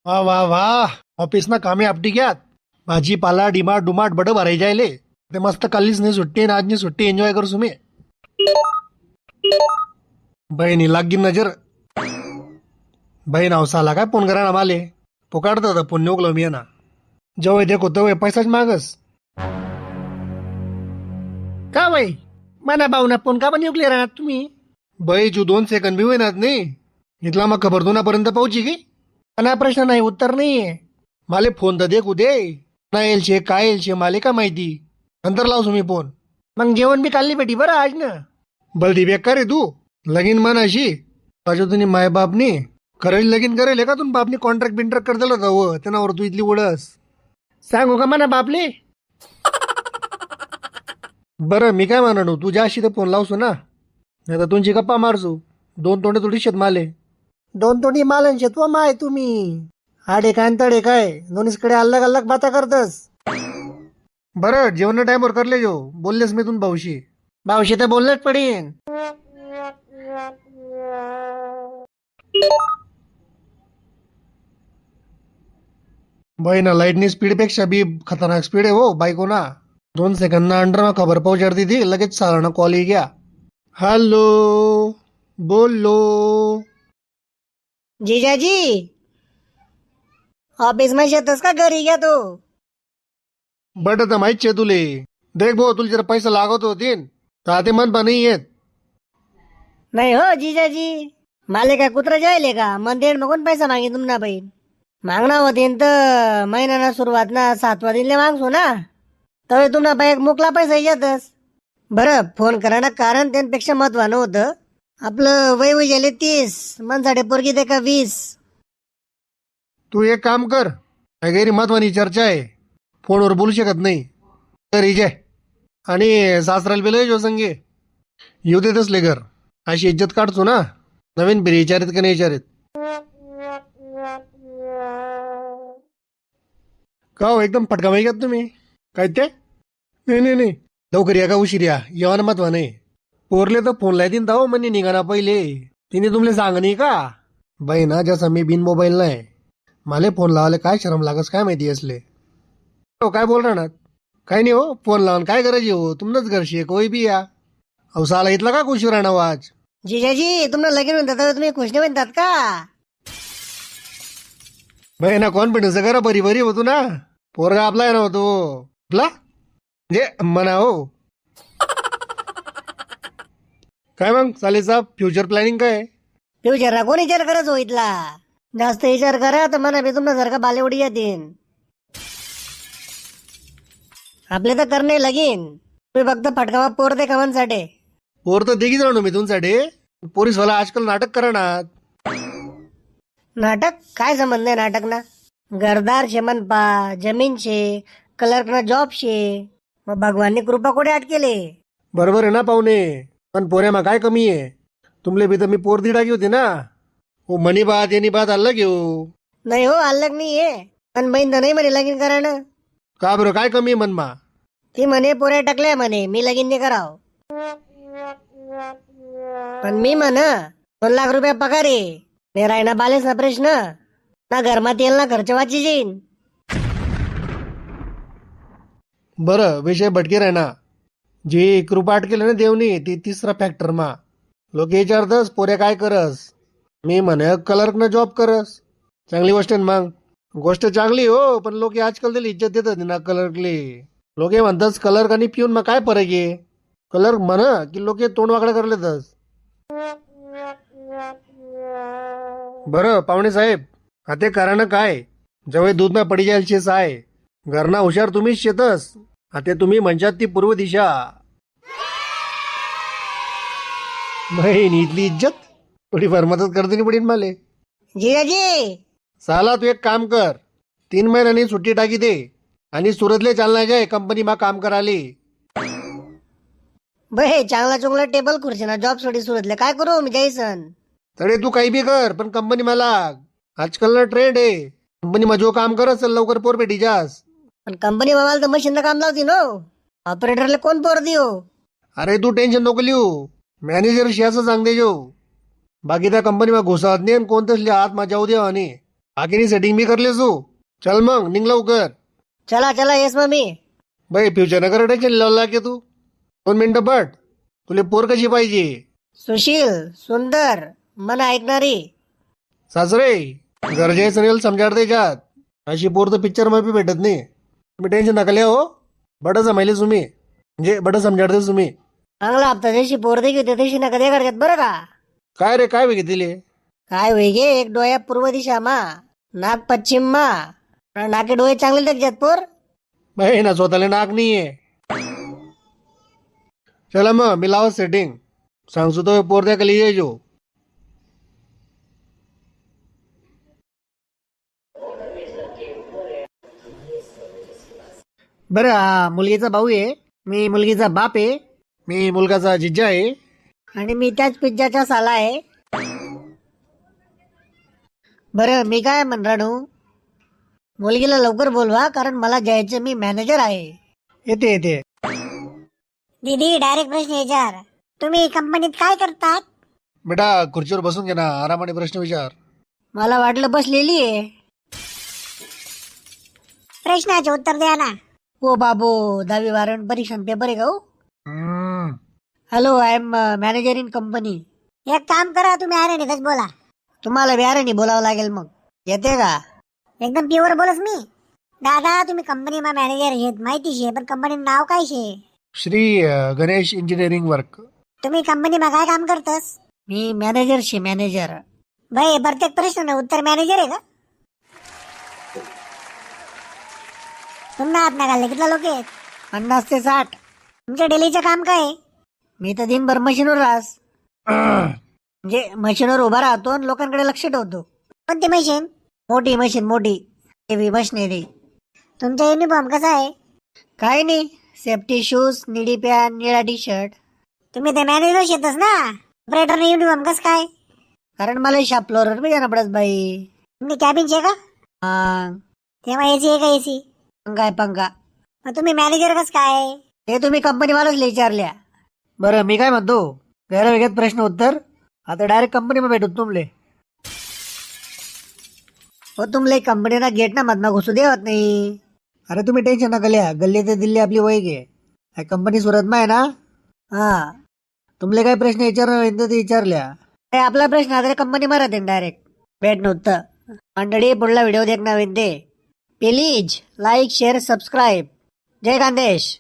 वा वा वा. ऑफिस ना कामे आपटी घ्यात. भाजीपाला डिमाट डुमाट बडं भराई जायले. ते मस्त कालीच नाही सुट्टी आणि आजनी सुट्टी एन्जॉय करू तुम्ही. बहिणी लागी नजर. बहीण अवसाला काय फोन करा ना माले. पुकाडत होता फोन उकलो मी ना. जवळ देखो तवय पैसाच मागस. का बाई मना भाऊना फोन का पण उकले राहणार तुम्ही. बाई जू 2 सेकंद बी होईनात नाही. इथला मग खबर दोनापर्यंत पोहोची की. अना प्रश्न नाही उत्तर नाहीये. माले फोन तर देखू दे. ना येईल शे काय येईल शे माले का माहिती. नंतर लाव तुम्ही फोन. मग जेवण बी काढली बेटी बरं आज ना. बलदी बेकार रे तू. लगीन मन अशी पाहिजे तुम्ही माय बापनी करेल लगीन करेल का तुम्ही बापनी कॉन्ट्रॅक्ट बिंट्रॅक्ट कर दिलं होतं त्यानावर तू इथली उडस. सांगू का म्हणा बापले. बरं मी काय म्हणू तू जाशी तर फोन लावसो ना. नाही तर तुमची गप्पा मारसू. 2 तोंडे थोडी शेत माले. 2 तोंडी मालन शेतवा माय तुम्ही. आडे काय तडे काय दोन्हीकडे अलग अलग बाता करतस. बरं जेवण टाइमवर करले जो बोललेस मी तुम्ही भाऊशी. भाऊशी तर बोललेच पडेन. ना लाईटनी स्पीड पेक्षा बी खतरनाक स्पीड आहे हो बाईको ना. 2 सेकंद ना अंडर में खबर पहुंचाती थी लगेच सारा कॉल ही गया. हॅलो बोलो. जीजाजी ऑफिस में शेतस का घरी गया तू. बट आता माहित छे तुले. देख भाऊ तुला जरा पैसा लागत होतीन तर आता मन पण नाही येत. नाही हो जीजाजी माले काय कुत्रा जायले का मंदिर में कोण पैसा मागे तुमना बहीण. मागना होते तर महिन्याना सुरुवात ना 7वा दिनले मागसो ना. तवे तुमना बाईक मोकला पैसा येतस. बरं फोन करायला कारण त्यांपेक्षा महत्वानं होतं. आपलं वय वय झाले 30 मनसाडे पोरगी दे का 20. तू एक काम कर. गैरी महत्वानी चर्चा आहे. फोनवर बोलू शकत नाही. तर इजे आणि सासराला बिल जो संगे येऊ देतच ले घर. अशी इज्जत काढतो ना. नवीन पिढी विचारित का नाही विचारित. का हो एकदम फटका माहिती का तुम्ही. काय ते नाही नाही नाही लवकर या का उशीर या येवाना महत्वा नाही. पोरले तर फोन लायतीन धाव म्हणे निघाना पहिले. तिने तुमले सांग नाही का. बाई ना जसा मी बिन मोबाईल नाही. माले फोन लावाले काय शरम लागस काय माहिती असले. हो काय बोल राहणार. काही नाही हो फोन लावून काय करायची हो तुमनंच घरशी आहे कोई बी या. अहो साला इथला का खुशी राहणार आज. जीजाजी तुम्हाला लगीन म्हणतात तुम्ही खुश नाही म्हणतात का. बाई ना कॉन्फिडन्स करा बरी बरी होतो ना. पोरगा आपला आहे ना होतो आपला जे म्हणा हो. काय मग साले साहेब फ्युचर प्लॅनिंग काय. फ्युचरला कोण विचार करत हो इथला. जास्त विचार करा तर म्हणा मी तुमच्या सारखा बालेवडी येतीन. आपले तर करणे लगीन. तुम्ही फक्त फटकावा पोर दे कमांसाठी. पोर तर देखीच राहणो मी तुमच्यासाठी. पोलीसवाला आजकाल नाटक करणार. नाटक काय संबंध आहे नाटक ना. घरदार शे मनपा जमीन शे क्लर्क ना जॉब शे. मग भगवाननी कृपा कोडे आट केले. बरोबर आहे ना पाहुणे. पण पोऱ्यामा काय कमी आहे. तुमले बी तर मी पोर दिडागी होती ना. हो मनी बात यांनी बात अलग घेऊ. नाही हो अलग नाही आहे. पण बहीण तर नाही म्हणे लगीन करायनं. का बरं काय कमी आहे मनमा. ती म्हणे पोऱ्या टाकल्या म्हणे मी लगीन नाही कराव. पण मी म्हण 2 लाख रुपये पगार आहे. ने रायना बालेचा प्रश्न ना घरमा तेल ना खर्च वाची जाईन. बरं विषय भटके राहना. जी कृपा अटकेल ना देवनी ती तिसरा फॅक्टर मा. लोक विचारतस पोऱ्या काय करस. मी म्हणे क्लर्क न जॉब करस. चांगली गोष्ट आहे मग. गोष्ट चांगली हो पण लोक आजकाल त्याला इज्जत देतात ना क्लर्कले. लोक म्हणतात क्लर्क आणि पिऊन मग काय फरक आहे. क्लर्क म्हण की लोक तोंड वाकडं करलेतच. बरं पाहुणे साहेब आता कारण काय. जवळ दूध ना पडी जायला शेस आहे. घरना हुशार तुम्हीच शेतस. आता तुम्ही म्हणशात ती पूर्व दिशा. बहीण इथली इज्जत थोडीफार मदत करते नाही पडीन माले. जीजाजी साला तू एक काम कर. 3 महिन्यांनी सुट्टी टाकी दे आणि सुरतले चालना जाय कंपनी मा काम कराली. बहे चांगला चुंगला टेबल खुर्ची ना जॉब सोडी सुरतले काय करू मी जायसन. तडे तू काही बी कर पण कंपनी मा लाग. आजकाल ना ट्रेंड आहे. कंपनी मा जो काम करत चल लवकर पोर भेटी जास. पण कंपनी मामाला तर मशीन काम लावती नो. ऑपरेटरला कोण पोर देऊ. अरे तू टेन्शन नको लिहू. मॅनेजर शी असं सांगते जो. बाकी त्या कंपनी मा घुसात नाही कोणतंच आत मा जाऊ देवा नाही. बाकीनी सेटिंग मी करले सू. चल मग निघ लवकर. चला चला येस मम्मी. बाई फ्युचर नगर टेन्शन लावला की तू. 2 मिनिटं पट. तुला पोर कशी पाहिजे? सुशील, सुंदर, मन ऐकणारी. सासरे गरजे सरेल समजाड त्याच्यात. अशी पोर तर पिक्चर मध्ये भेटत नाही. तुम्ही टेन्शन नका लिहा हो. बडं जमायले तुम्ही, म्हणजे बडं समजाडते तुम्ही. चांगला हप्ता जशी पोर देखी होते तशी नका दे करतात बरं का. काय रे काय घेतले? काय होई गे, एक डोळ्या पूर्व दिशा मा, नाक पश्चिम मा. नाके डोळे चांगले देखतात पोर. बाई ना स्वतःला नाक नाहीये. चला मग मी लावा सेटिंग. सांगतो तो पोर त्या कली ये जो. बरं हा मुलगीचा भाऊ आहे. मी मुलगीचा बाप आहे. मी मुलगाचा जिज्जा आहे. आणि मी त्याच पिझ्झाचा साला आहे. बरं मी काय म्हणरानू, मुलगीला लवकर बोलवा कारण मला जायचं, मी मॅनेजर आहे. येते येते. दीदी डायरेक्ट प्रश्न विचार, तुम्ही कंपनीत काय करतात? बेटा खुर्चीवर बसून घे ना, आरामाने प्रश्न विचार. मला वाटलं बसलेली आहे. प्रश्नाचे उत्तर द्या ना. हो बाबू, 10वी 12 परीक्षण पेपर आहे का हो? Hello, I am manager in company. एक काम करा, तुम्ही आर्यनीतच बोला. तुम्हाला बी आर्यनी बोलावं लागेल मग. येते का? एकदम प्युअर बोलस मी. दादा तुम्ही कंपनीमा मॅनेजर आहेत माहिती शे, पण कंपनीचं नाव काय शे? Shri Ganesh engineering work. तुम्ही कंपनीमा काय काम करतस? मी मॅनेजर शे, मॅनेजर. भाई प्रत्येक प्रश्न उत्तर मॅनेजर आहे का? तुम्हाला हात घालले कितला लोक आहेत? 50 ते 60. तुमच्या डेलीचं काम काय आहे? मी तर दिनभर मशीनवर राहस. म्हणजे मशीनवर उभा राहतो आणि लोकांकडे लक्ष ठेवतो. कोणती मशीन? मोठी मशीन, मोठी हेवी मशिनरी. तुमचा युनिफॉर्म कसा आहे? काय नाही, सेफ्टी शूज, निळी पॅन्ट, निळा टी शर्ट. तुम्ही ते मॅनेजर शेतच ना, ऑपरेटरने युनिफॉर्म कस काय? कारण मला शॉप फ्लोअरवर बी जाणं पडत बाई. तुम्ही कॅबिनचे का? हा. तेव्हा एसी आहे का? एसी पंखा आहे, पंखा. मग तुम्ही मॅनेजर कस काय? ते तुम्ही कंपनी वालाच विचारल्या. बरं मी काय म्हणतो, वेगळ्या वेगळ्यात प्रश्न उत्तर. आता डायरेक्ट कंपनीमध्ये भेटू तुमले. हो तुमले कंपनीना गेट ना मधना घुसू देवत नाही. अरे तुम्ही टेन्शन नका लिहा, गल्ली ते दिल्ली आपली वय गे. कंपनी सुरत मा आहे ना. हा तुमले काय प्रश्न विचारणार ते विचारल्या. आपला प्रश्न आता कंपनी मारत डायरेक्ट भेट नव्हतं. मंडळी पुढला व्हिडिओ देखणार ते. Please like share subscribe. जय खानदेश.